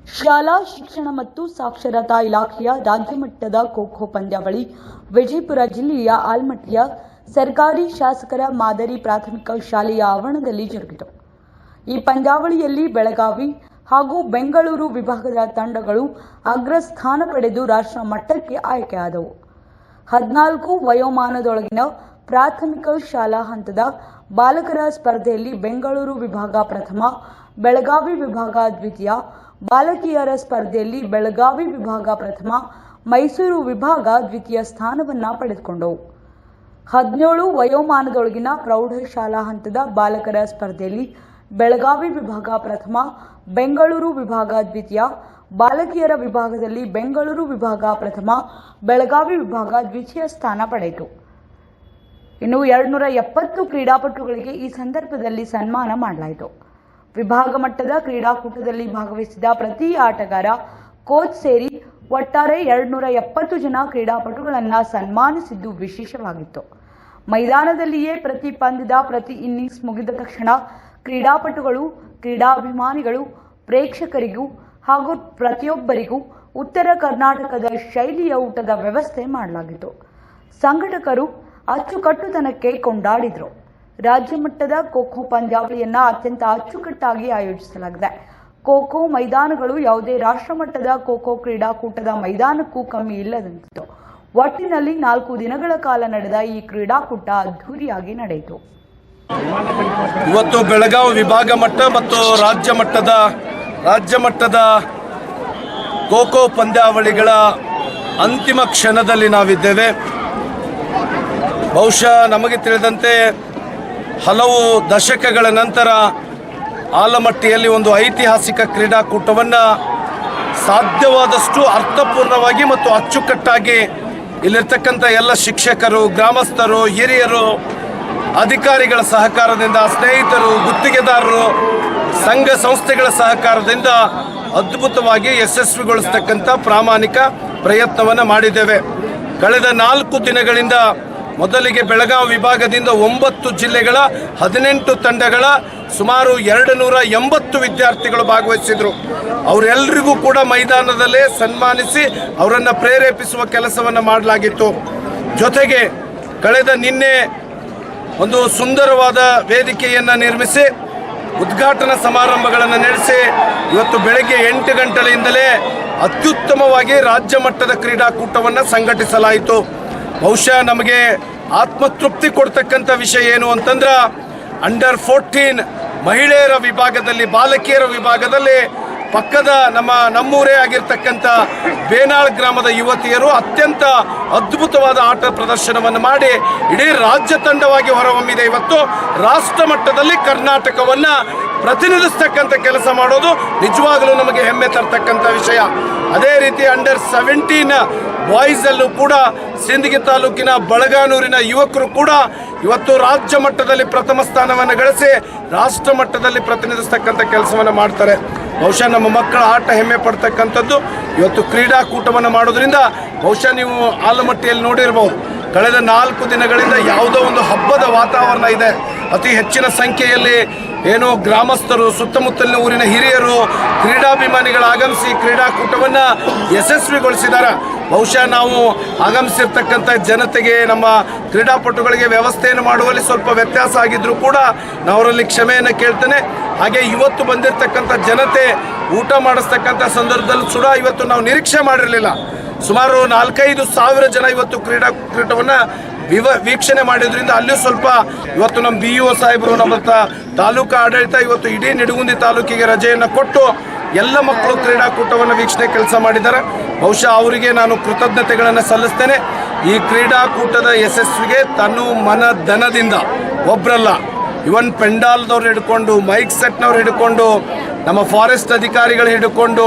ಶಾಲಾ ಶಿಕ್ಷಣ ಮತ್ತು ಸಾಕ್ಷರತಾ ಇಲಾಖೆಯ ರಾಜ್ಯಮಟ್ಟದ ಖೋ-ಖೋ ಪಂದ್ಯಾವಳಿ ವಿಜಯಪುರ ಜಿಲ್ಲೆಯ ಆಲಮಟ್ಟಿಯ ಸರ್ಕಾರಿ ಶಾಸಕರ ಮಾದರಿ ಪ್ರಾಥಮಿಕ ಶಾಲೆಯ ಆವರಣದಲ್ಲಿ ಜರುಗಿತು. ಈ ಪಂದ್ಯಾವಳಿಯಲ್ಲಿ ಬೆಳಗಾವಿ ಹಾಗೂ ಬೆಂಗಳೂರು ವಿಭಾಗದ ತಂಡಗಳು ಅಗ್ರಸ್ಥಾನ ಪಡೆದು ರಾಷ್ಟ್ರ ಮಟ್ಟಕ್ಕೆ ಆಯ್ಕೆಯಾದವು. 14 ವಯೋಮಾನದೊಳಗಿನ ಪ್ರಾಥಮಿಕ ಶಾಲಾ ಹಂತದ ಬಾಲಕರ ಸ್ಪರ್ಧೆಯಲ್ಲಿ ಬೆಂಗಳೂರು ವಿಭಾಗ ಪ್ರಥಮ, ಬೆಳಗಾವಿ ವಿಭಾಗ ದ್ವಿತೀಯ, ಬಾಲಕಿಯರ ಸ್ಪರ್ಧೆಯಲ್ಲಿ ಬೆಳಗಾವಿ ವಿಭಾಗ ಪ್ರಥಮ, ಮೈಸೂರು ವಿಭಾಗ ದ್ವಿತೀಯ ಸ್ಥಾನವನ್ನು ಪಡೆದುಕೊಂಡವು. 17 ವಯೋಮಾನದೊಳಗಿನ ಪ್ರೌಢಶಾಲಾ ಹಂತದ ಬಾಲಕರ ಸ್ಪರ್ಧೆಯಲ್ಲಿ ಬೆಳಗಾವಿ ವಿಭಾಗ ಪ್ರಥಮ, ಬೆಂಗಳೂರು ವಿಭಾಗ ದ್ವಿತೀಯ, ಬಾಲಕಿಯರ ವಿಭಾಗದಲ್ಲಿ ಬೆಂಗಳೂರು ವಿಭಾಗ ಪ್ರಥಮ, ಬೆಳಗಾವಿ ವಿಭಾಗ ದ್ವಿತೀಯ ಸ್ಥಾನ ಪಡೆಯಿತು. ಇನ್ನು 270 ಕ್ರೀಡಾಪಟುಗಳಿಗೆ ಈ ಸಂದರ್ಭದಲ್ಲಿ ಸನ್ಮಾನ ಮಾಡಲಾಯಿತು. ವಿಭಾಗ ಮಟ್ಟದ ಕ್ರೀಡಾಕೂಟದಲ್ಲಿ ಭಾಗವಹಿಸಿದ ಪ್ರತಿ ಆಟಗಾರ, ಕೋಚ್ ಸೇರಿ ಒಟ್ಟಾರೆ 270 ಜನ ಕ್ರೀಡಾಪಟುಗಳನ್ನು ಸನ್ಮಾನಿಸಿದ್ದು ವಿಶೇಷವಾಗಿತ್ತು. ಮೈದಾನದಲ್ಲಿಯೇ ಪ್ರತಿ ಪಂದ್ಯದ ಪ್ರತಿ ಇನ್ನಿಂಗ್ಸ್ ಮುಗಿದ ತಕ್ಷಣ ಕ್ರೀಡಾಪಟುಗಳು, ಕ್ರೀಡಾಭಿಮಾನಿಗಳು, ಪ್ರೇಕ್ಷಕರಿಗೂ ಹಾಗೂ ಪ್ರತಿಯೊಬ್ಬರಿಗೂ ಉತ್ತರ ಕರ್ನಾಟಕದ ಶೈಲಿಯ ಊಟದ ವ್ಯವಸ್ಥೆ ಮಾಡಲಾಗಿತ್ತು. ಸಂಘಟಕರು ಅಚ್ಚುಕಟ್ಟುತನಕ್ಕೆ ಕೊಂಡಾಡಿದರು. ರಾಜ್ಯ ಮಟ್ಟದ ಖೋ-ಖೋ ಪಂದ್ಯಾವಳಿಯನ್ನು ಅತ್ಯಂತ ಅಚ್ಚುಕಟ್ಟಾಗಿ ಆಯೋಜಿಸಲಾಗಿದೆ. ಖೋ-ಖೋ ಮೈದಾನಗಳು ಯಾವುದೇ ರಾಷ್ಟ್ರಮಟ್ಟದ ಖೋ-ಖೋ ಕ್ರೀಡಾಕೂಟದ ಮೈದಾನಕ್ಕೂ ಕಮ್ಮಿ ಇಲ್ಲದಂತಿತ್ತು. ಒಟ್ಟಿನಲ್ಲಿ 4 ದಿನಗಳ ಕಾಲ ನಡೆದ ಈ ಕ್ರೀಡಾಕೂಟ ಅದ್ಧೂರಿಯಾಗಿ ನಡೆಯಿತು. ಇವತ್ತು ಬೆಳಗಾವಿ ವಿಭಾಗ ಮಟ್ಟ ಮತ್ತು ರಾಜ್ಯ ಮಟ್ಟದ ಖೋ-ಖೋ ಪಂದ್ಯಾವಳಿಗಳ ಅಂತಿಮ ಕ್ಷಣದಲ್ಲಿ ನಾವಿದ್ದೇವೆ. ಬಹುಶಃ ನಮಗೆ ತಿಳಿದಂತೆ ಹಲವು ದಶಕಗಳ ನಂತರ ಆಲಮಟ್ಟಿಯಲ್ಲಿ ಒಂದು ಐತಿಹಾಸಿಕ ಕ್ರೀಡಾಕೂಟವನ್ನು ಸಾಧ್ಯವಾದಷ್ಟು ಅರ್ಥಪೂರ್ಣವಾಗಿ ಮತ್ತು ಅಚ್ಚುಕಟ್ಟಾಗಿ ಇಲ್ಲಿರ್ತಕ್ಕಂಥ ಎಲ್ಲ ಶಿಕ್ಷಕರು, ಗ್ರಾಮಸ್ಥರು, ಹಿರಿಯರು, ಅಧಿಕಾರಿಗಳ ಸಹಕಾರದಿಂದ, ಸ್ನೇಹಿತರು, ಗುತ್ತಿಗೆದಾರರು, ಸಂಘ ಸಂಸ್ಥೆಗಳ ಸಹಕಾರದಿಂದ ಅದ್ಭುತವಾಗಿ ಯಶಸ್ವಿಗೊಳಿಸ್ತಕ್ಕಂಥ ಪ್ರಾಮಾಣಿಕ ಪ್ರಯತ್ನವನ್ನು ಮಾಡಿದ್ದೇವೆ. ಕಳೆದ 4 ದಿನಗಳಿಂದ ಮೊದಲಿಗೆ ಬೆಳಗಾವಿ ವಿಭಾಗದಿಂದ 9 ಜಿಲ್ಲೆಗಳ 18 ತಂಡಗಳ ಸುಮಾರು 280 ವಿದ್ಯಾರ್ಥಿಗಳು ಭಾಗವಹಿಸಿದರು. ಅವರೆಲ್ಲರಿಗೂ ಕೂಡ ಮೈದಾನದಲ್ಲೇ ಸನ್ಮಾನಿಸಿ ಅವರನ್ನು ಪ್ರೇರೇಪಿಸುವ ಕೆಲಸವನ್ನು ಮಾಡಲಾಗಿತ್ತು. ಜೊತೆಗೆ ಕಳೆದ ನಿನ್ನೆ ಒಂದು ಸುಂದರವಾದ ವೇದಿಕೆಯನ್ನು ನಿರ್ಮಿಸಿ ಉದ್ಘಾಟನಾ ಸಮಾರಂಭಗಳನ್ನು ನಡೆಸಿ ಇವತ್ತು ಬೆಳಗ್ಗೆ 8 ಗಂಟೆಯಿಂದಲೇ ಅತ್ಯುತ್ತಮವಾಗಿ ರಾಜ್ಯ ಮಟ್ಟದ ಕ್ರೀಡಾಕೂಟವನ್ನು ಸಂಘಟಿಸಲಾಯಿತು. ಬಹುಶಃ ನಮಗೆ ಆತ್ಮತೃಪ್ತಿ ಕೊಡ್ತಕ್ಕಂಥ ವಿಷಯ ಏನು ಅಂತಂದ್ರೆ, ಅಂಡರ್ 14 ಮಹಿಳೆಯರ ವಿಭಾಗದಲ್ಲಿ, ಬಾಲಕಿಯರ ವಿಭಾಗದಲ್ಲಿ ಪಕ್ಕದ ನಮ್ಮೂರೇ ಆಗಿರ್ತಕ್ಕಂಥ ಬೇನಾಳ್ ಗ್ರಾಮದ ಯುವತಿಯರು ಅತ್ಯಂತ ಅದ್ಭುತವಾದ ಆಟ ಪ್ರದರ್ಶನವನ್ನು ಮಾಡಿ ಇಡೀ ರಾಜ್ಯ ತಂಡವಾಗಿ ಹೊರಹೊಮ್ಮಿದೆ. ಇವತ್ತು ರಾಷ್ಟ್ರ ಮಟ್ಟದಲ್ಲಿ ಕರ್ನಾಟಕವನ್ನು ಪ್ರತಿನಿಧಿಸ್ತಕ್ಕಂಥ ಕೆಲಸ ಮಾಡೋದು ನಿಜವಾಗಲೂ ನಮಗೆ ಹೆಮ್ಮೆ ತರ್ತಕ್ಕಂಥ ವಿಷಯ. ಅದೇ ರೀತಿ ಅಂಡರ್ 17 ಬಾಯ್ಸಲ್ಲೂ ಕೂಡ ಸಿಂದಗಿ ತಾಲೂಕಿನ ಬಳಗಾನೂರಿನ ಯುವಕರು ಕೂಡ ಇವತ್ತು ರಾಜ್ಯ ಮಟ್ಟದಲ್ಲಿ ಪ್ರಥಮ ಸ್ಥಾನವನ್ನು ಗಳಿಸಿ ರಾಷ್ಟ್ರ ಮಟ್ಟದಲ್ಲಿ ಪ್ರತಿನಿಧಿಸ್ತಕ್ಕಂಥ ಕೆಲಸವನ್ನು ಮಾಡ್ತಾರೆ. ಬಹುಶಃ ನಮ್ಮ ಮಕ್ಕಳ ಆಟ ಹೆಮ್ಮೆ ಪಡ್ತಕ್ಕಂಥದ್ದು. ಇವತ್ತು ಕ್ರೀಡಾಕೂಟವನ್ನು ಮಾಡೋದ್ರಿಂದ ಬಹುಶಃ ನೀವು ಆಲಮಟ್ಟಿಯಲ್ಲಿ ನೋಡಿರ್ಬೋದು, ಕಳೆದ 4 ದಿನಗಳಿಂದ ಯಾವುದೋ ಒಂದು ಹಬ್ಬದ ವಾತಾವರಣ ಇದೆ. ಅತಿ ಹೆಚ್ಚಿನ ಸಂಖ್ಯೆಯಲ್ಲಿ ಗ್ರಾಮಸ್ಥರು, ಸುತ್ತಮುತ್ತಲಿನ ಊರಿನ ಹಿರಿಯರು, ಕ್ರೀಡಾಭಿಮಾನಿಗಳು ಆಗಮಿಸಿ ಕ್ರೀಡಾಕೂಟವನ್ನು ಯಶಸ್ವಿಗೊಳಿಸಿದ್ದಾರೆ. ಬಹುಶಃ ನಾವು ಆಗಮಿಸಿರ್ತಕ್ಕಂಥ ಜನತೆಗೆ, ನಮ್ಮ ಕ್ರೀಡಾಪಟುಗಳಿಗೆ ವ್ಯವಸ್ಥೆಯನ್ನು ಮಾಡುವಲ್ಲಿ ಸ್ವಲ್ಪ ವ್ಯತ್ಯಾಸ ಆಗಿದ್ರೂ ಕೂಡ ನಾವು ಅವರಲ್ಲಿ ಕ್ಷಮೆಯನ್ನು ಕೇಳ್ತೇನೆ. ಹಾಗೆ ಇವತ್ತು ಬಂದಿರತಕ್ಕಂಥ ಜನತೆ ಊಟ ಮಾಡಿಸ್ತಕ್ಕಂಥ ಸಂದರ್ಭದಲ್ಲಿ ಕೂಡ ಇವತ್ತು ನಾವು ನಿರೀಕ್ಷೆ ಮಾಡಿರಲಿಲ್ಲ. ಸುಮಾರು 4-5 ಸಾವಿರ ಜನ ಇವತ್ತು ಕ್ರೀಡಾಕೂಟವನ್ನು ವೀಕ್ಷಣೆ ಮಾಡಿದ್ರಿಂದ ಅಲ್ಲಿಯೂ ಸ್ವಲ್ಪ ಇವತ್ತು ನಮ್ಮ BO ಸಾಹೇಬರು, ನಮ್ಮ ತಾಲೂಕು ಆಡಳಿತ ಇವತ್ತು ಇಡೀ ನಿಡಗುಂದಿ ತಾಲೂಕಿಗೆ ರಜೆಯನ್ನು ಕೊಟ್ಟು ಎಲ್ಲ ಮಕ್ಕಳು ಕ್ರೀಡಾಕೂಟವನ್ನು ವೀಕ್ಷಣೆ ಕೆಲಸ ಮಾಡಿದ್ದಾರೆ. ಬಹುಶಃ ಅವರಿಗೆ ನಾನು ಕೃತಜ್ಞತೆಗಳನ್ನು ಸಲ್ಲಿಸ್ತೇನೆ. ಈ ಕ್ರೀಡಾಕೂಟದ ಯಶಸ್ವಿಗೆ ತನು ಮನ ಧನದಿಂದ ಒಬ್ಬರಲ್ಲ, ಇವನ್ ಪೆಂಡಾಲ್ದವ್ರು ಹಿಡ್ಕೊಂಡು, ಮೈಕ್ ಸೆಟ್ನವ್ರು ಹಿಡ್ಕೊಂಡು, ನಮ್ಮ ಫಾರೆಸ್ಟ್ ಅಧಿಕಾರಿಗಳು ಹಿಡ್ಕೊಂಡು,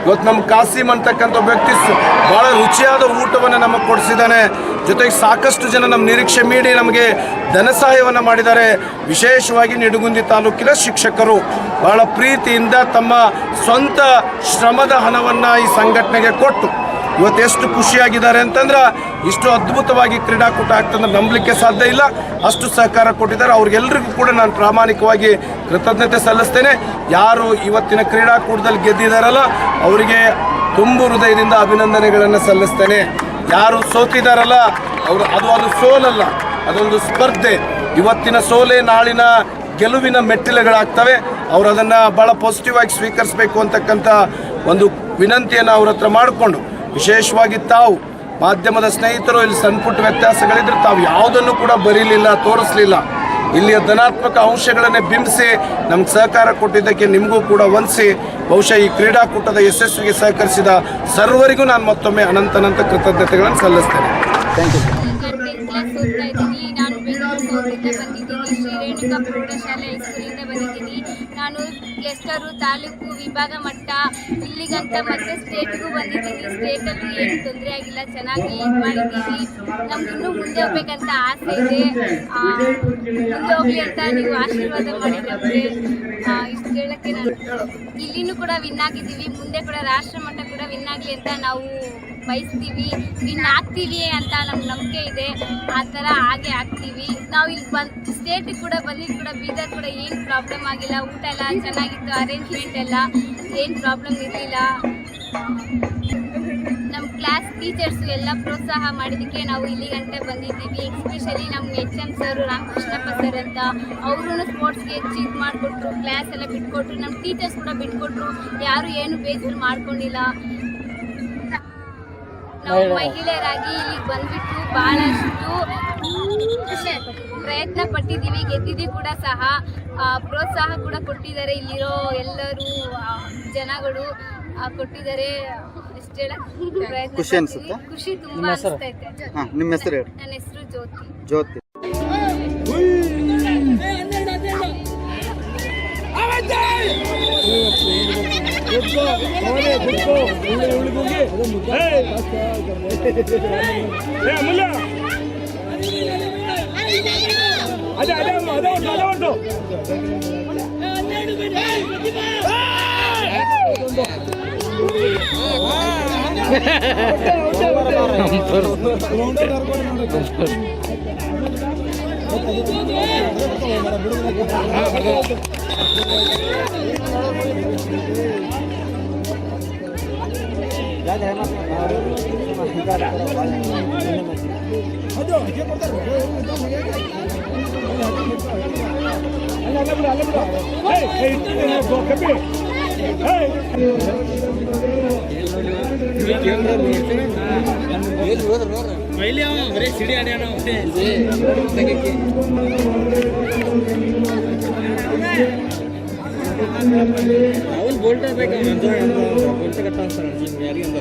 ಇವತ್ತು ನಮ್ಮ ಕಾಸಿಮ್ ಅಂತಕ್ಕಂಥ ವ್ಯಕ್ತಿ ಭಾಳ ರುಚಿಯಾದ ಊಟವನ್ನು ನಮಗೆ ಕೊಡಿಸಿದ್ದಾನೆ. ಜೊತೆಗೆ ಸಾಕಷ್ಟು ಜನ ನಮ್ಮ ನಿರೀಕ್ಷೆ ಮೀರಿ ನಮಗೆ ಧನ ಸಹಾಯವನ್ನು ಮಾಡಿದ್ದಾರೆ. ವಿಶೇಷವಾಗಿ ನಿಡಗುಂದಿ ತಾಲೂಕಿನ ಶಿಕ್ಷಕರು ಬಹಳ ಪ್ರೀತಿಯಿಂದ ತಮ್ಮ ಸ್ವಂತ ಶ್ರಮದ ಹಣವನ್ನು ಈ ಸಂಘಟನೆಗೆ ಕೊಟ್ಟು ಇವತ್ತು ಎಷ್ಟು ಖುಷಿಯಾಗಿದ್ದಾರೆ ಅಂತಂದ್ರೆ ಇಷ್ಟು ಅದ್ಭುತವಾಗಿ ಕ್ರೀಡಾಕೂಟ ಆಗ್ತಂದ್ರೆ ನಂಬಲಿಕ್ಕೆ ಸಾಧ್ಯ ಇಲ್ಲ. ಅಷ್ಟು ಸಹಕಾರ ಕೊಟ್ಟಿದ್ದಾರೆ. ಅವ್ರಿಗೆಲ್ಲರಿಗೂ ಕೂಡ ನಾನು ಪ್ರಾಮಾಣಿಕವಾಗಿ ಕೃತಜ್ಞತೆ ಸಲ್ಲಿಸ್ತೇನೆ. ಯಾರು ಇವತ್ತಿನ ಕ್ರೀಡಾಕೂಟದಲ್ಲಿ ಗೆದ್ದಿದ್ದಾರಲ್ಲ ಅವರಿಗೆ ತುಂಬು ಹೃದಯದಿಂದ ಅಭಿನಂದನೆಗಳನ್ನು ಸಲ್ಲಿಸ್ತೇನೆ. ಯಾರು ಸೋತಿದ್ದಾರಲ್ಲ ಅದು ಸೋಲಲ್ಲ, ಅದೊಂದು ಸ್ಪರ್ಧೆ. ಇವತ್ತಿನ ಸೋಲೆ ನಾಳಿನ ಗೆಲುವಿನ ಮೆಟ್ಟಿಲುಗಳಾಗ್ತವೆ. ಅವರು ಅದನ್ನು ಭಾಳ ಪಾಸಿಟಿವ್ ಆಗಿ ಸ್ವೀಕರಿಸಬೇಕು ಅಂತಕ್ಕಂಥ ಒಂದು ವಿನಂತಿಯನ್ನು ಅವ್ರ ಹತ್ರ ಮಾಡಿಕೊಂಡು, ವಿಶೇಷವಾಗಿ ತಾವು ಮಾಧ್ಯಮದ ಸ್ನೇಹಿತರು ಇಲ್ಲಿ ಸಣ್ಣ ಪುಟ್ಟ ವ್ಯತ್ಯಾಸಗಳಿದ್ರೆ ತಾವು ಯಾವುದನ್ನು ಕೂಡ ಬರೀಲಿಲ್ಲ, ತೋರಿಸಲಿಲ್ಲ. ಇಲ್ಲಿಯ ಧನಾತ್ಮಕ ಅಂಶಗಳನ್ನೇ ಬಿಂಬಿಸಿ ನಮ್ಗೆ ಸಹಕಾರ ಕೊಟ್ಟಿದ್ದಕ್ಕೆ ನಿಮಗೂ ಕೂಡ ವಂದಿಸಿ, ಬಹುಶಃ ಈ ಕ್ರೀಡಾಕೂಟದ ಯಶಸ್ವಿಗೆ ಸಹಕರಿಸಿದ ಸರ್ವರಿಗೂ ನಾನು ಮತ್ತೊಮ್ಮೆ ಅನಂತ ಕೃತಜ್ಞತೆಗಳನ್ನು ಸಲ್ಲಿಸ್ತೇನೆ. Thank you. ನಾನು ಬೆಂಗಳೂರಿಂದ ಬಂದಿದ್ದೀನಿ. ಶ್ರೀ ರೇಣುಕಾ ಪ್ರೌಢಶಾಲೆ ಹೈಸ್ಕೂಲಿಂದ ಬಂದಿದ್ದೀನಿ. ನಾನು ಎಷ್ಟರು ತಾಲೂಕು ವಿಭಾಗ ಮಟ್ಟ ಇಲ್ಲಿಗಂತ ಮತ್ತೆ ಸ್ಟೇಟ್ಗೂ ಬಂದಿದ್ದೀನಿ. ಸ್ಟೇಟಲ್ಲೂ ಏನು ತೊಂದರೆ ಆಗಿಲ್ಲ, ಚೆನ್ನಾಗಿ ಇದು ಮಾಡಿದ್ದೀವಿ. ನಮಗಿನ್ನೂ ಮುಂದೆ ಹೋಗ್ಬೇಕಂತ ಆಸೆ ಇದೆ. ಮುಂದೆ ಹೋಗಲಿ ಅಂತ ನೀವು ಆಶೀರ್ವಾದ ಮಾಡಿ ನಮಗೆ. ಇಷ್ಟು ಹೇಳೋಕ್ಕೆ ನಾನು ಇಲ್ಲಿನೂ ಕೂಡ ವಿನ್ ಆಗಿದ್ದೀವಿ. ಮುಂದೆ ಕೂಡ ರಾಷ್ಟ್ರ ಮಟ್ಟ ಕೂಡ ವಿನ್ ಆಗಲಿ ಅಂತ ನಾವು ಬಯಸ್ತೀವಿ. ವಿನ್ ಆಗ್ತೀವಿ ಅಂತ ನಮ್ಗೆ ನಂಬಿಕೆ ಇದೆ. ಆ ಥರ ಹಾಗೆ ಆಗ್ತೀವಿ. ನಾವು ಇಲ್ಲಿ ಸ್ಟೇಟಿಗೆ ಕೂಡ ಬಂದಿದ್ದು ಕೂಡ ಬೀದರ್ ಕೂಡ ಏನು ಪ್ರಾಬ್ಲಮ್ ಆಗಿಲ್ಲ. ಊಟ ಎಲ್ಲ ಚೆನ್ನಾಗಿತ್ತು, ಅರೇಂಜ್ಮೆಂಟ್ ಎಲ್ಲ ಏನು ಪ್ರಾಬ್ಲಮ್ ಇರಲಿಲ್ಲ. ನಮ್ಮ ಕ್ಲಾಸ್ ಟೀಚರ್ಸು ಎಲ್ಲ ಪ್ರೋತ್ಸಾಹ ಮಾಡಿದ್ದಕ್ಕೆ ನಾವು ಇಲ್ಲಿ ಗಂಟೆ ಬಂದಿದ್ದೀವಿ. ಎಸ್ಪೆಷಲಿ ನಮ್ಮ HM ಸರ್ ರಾಮಕೃಷ್ಣಪ್ಪ ಸರ್ ಅಂತ ಅವರು ಸ್ಪೋರ್ಟ್ಸ್ಗೆ ಹೆಚ್ಚು ಇದು ಮಾಡಿಕೊಟ್ರು. ಕ್ಲಾಸ್ ಎಲ್ಲ ಬಿಟ್ಕೊಟ್ರು. ನಮ್ಮ ಟೀಚರ್ಸ್ ಕೂಡ ಬಿಟ್ಕೊಟ್ರು. ಯಾರು ಏನು ಬೇಜಾರು ಮಾಡ್ಕೊಂಡಿಲ್ಲ. ನಾವು ಮಹಿಳೆಯರಾಗಿ ಇಲ್ಲಿಗೆ ಬಂದ್ಬಿಟ್ಟು ಭಾಳಷ್ಟು ಪ್ರಯತ್ನ ಪಟ್ಟಿದ್ದೀವಿ. ಗೆದ್ದಿದ್ದೀವಿ ಕೂಡ ಸಹ. ಪ್ರೋತ್ಸಾಹ ಕೂಡ ಕೊಟ್ಟಿದ್ದಾರೆ. ಇಲ್ಲಿರೋ ಎಲ್ಲರೂ ಜನಗಳು ಕೊಟ್ಟಿದ್ದಾರೆ. ಖುಷಿ ಅನ್ಸುತ್ತೆ. ಖುಷಿ ತುಂಬಾ ಅನಿಸ್ತೈತೆ. ನಿಮ್ಮ ಹೆಸರು ಹೇಳಿ. ನನ್ನ ಹೆಸರು ಜ್ಯೋತಿ. ಜ್ಯೋತಿ. ಸಿಡಿ ಆಡ್ಯಾನ ಅವನು ಬೋಲ್ಟ್ ಬೇಕು. ಬೋಲ್ಟ್ ಕಟ್ಟ ಯಾರಿಗೆ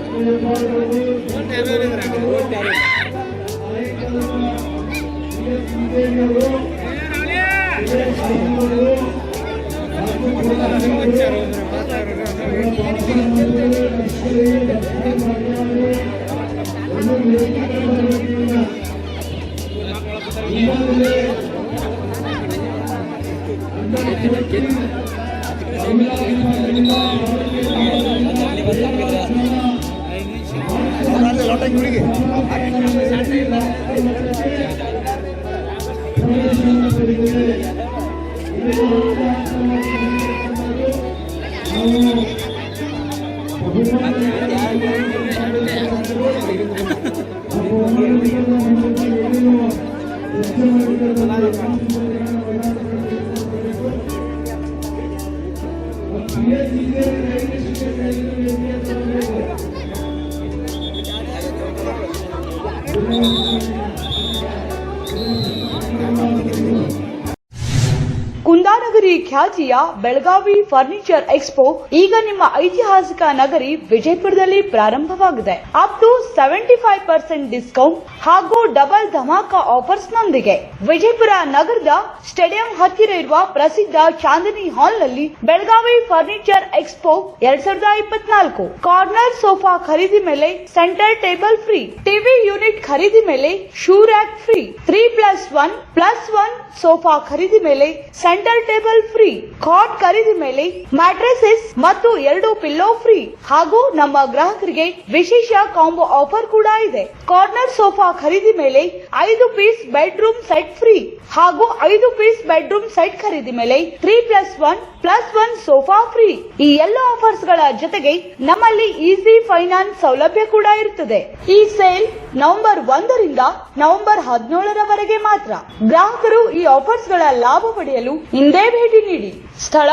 ಕುಂದಾನಗರಿ ಖ್ಯಾತಿಯ ಬೆಳಗಾವಿ ಫರ್ನಿಚರ್ ಎಕ್ಸ್ಪೋ ಈಗ ನಿಮ್ಮ ಐತಿಹಾಸಿಕ ನಗರಿ ವಿಜಯಪುರದಲ್ಲಿ ಪ್ರಾರಂಭವಾಗಿದೆ. ಅಪ್ ಟು 75% ಡಿಸ್ಕೌಂಟ್ ಹಾಗೂ ಡಬಲ್ ಧಮಾಕ ಆಫರ್ಸ್ ನೊಂದಿಗೆ ವಿಜಯಪುರ ನಗರದ ಸ್ಟೇಡಿಯಂ ಹತ್ತಿರ ಇರುವ ಪ್ರಸಿದ್ಧ ಚಾಂದಿನಿ ಹಾಲ್ ನಲ್ಲಿ Belagavi furniture expo 2024 corner sofa ಖರೀದಿ ಮೇಲೆ centre table free, TV unit ಖರೀದಿ ಮೇಲೆ ಶೂ ರ್ಯಾಕ್ ಫ್ರೀ, 3+1+1 ಸೋಫಾ ಖರೀದಿ ಮೇಲೆ ಸೆಂಟರ್ ಟೇಬಲ್ ಫ್ರೀ. ಫ್ರೀ, ಕಾಟ್ ಖರೀದಿ ಮೇಲೆ ಮ್ಯಾಟ್ರೆಸಸ್ ಮತ್ತು 2 ಪಿಲ್ಲೋ ಫ್ರೀ ಹಾಗೂ ನಮ್ಮ ಗ್ರಾಹಕರಿಗೆ ವಿಶೇಷ ಕಾಂಬೋ ಆಫರ್ ಕೂಡ ಇದೆ. ಕಾರ್ನರ್ ಸೋಫಾ ಖರೀದಿ ಮೇಲೆ 5 ಪೀಸ್ ಬೆಡ್ರೂಮ್ ಸೆಟ್ ಫ್ರೀ ಹಾಗೂ 5 ಪೀಸ್ ಬೆಡ್ರೂಮ್ ಸೆಟ್ ಖರೀದಿ ಮೇಲೆ 3+1+1 ಸೋಫಾ ಫ್ರೀ. ಈ ಎಲ್ಲ ಆಫರ್ಸ್ ಗಳ ಜೊತೆಗೆ ನಮ್ಮಲ್ಲಿ ಈಸಿ ಫೈನಾನ್ಸ್ ಸೌಲಭ್ಯ ಕೂಡ ಇರುತ್ತದೆ. ಈ ಸೇಲ್ ನವೆಂಬರ್ 1 ರಿಂದ ನವೆಂಬರ್ 17 ರವರೆಗೆ ಮಾತ್ರ. ಗ್ರಾಹಕರು ಈ ಆಫರ್ಸ್ ಗಳ ಲಾಭ ಪಡೆಯಲು ಇಂದೇ ಭೇಟಿ ನೀಡಿ. ಸ್ಥಳ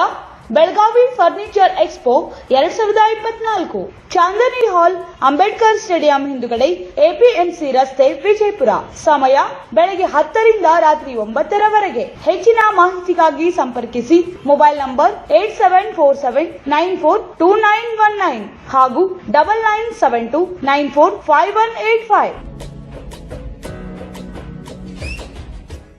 ಬೆಳಗಾವಿ ಫರ್ನಿಚರ್ ಎಕ್ಸ್ಪೋ 2024, ಚಾಂದನಿ ಹಾಲ್, ಅಂಬೇಡ್ಕರ್ ಸ್ಟೇಡಿಯಂ ಹಿಂದುಗಡೆ, ಎಪಿಎಂಸಿ ರಸ್ತೆ, ವಿಜಯಪುರ. ಸಮಯ ಬೆಳಗ್ಗೆ 10 ರಿಂದ ರಾತ್ರಿ 9 ರವರೆಗೆ. ಹೆಚ್ಚಿನ ಮಾಹಿತಿಗಾಗಿ ಸಂಪರ್ಕಿಸಿ ಮೊಬೈಲ್ ನಂಬರ್ 8747942919 ಹಾಗೂ 9972945185.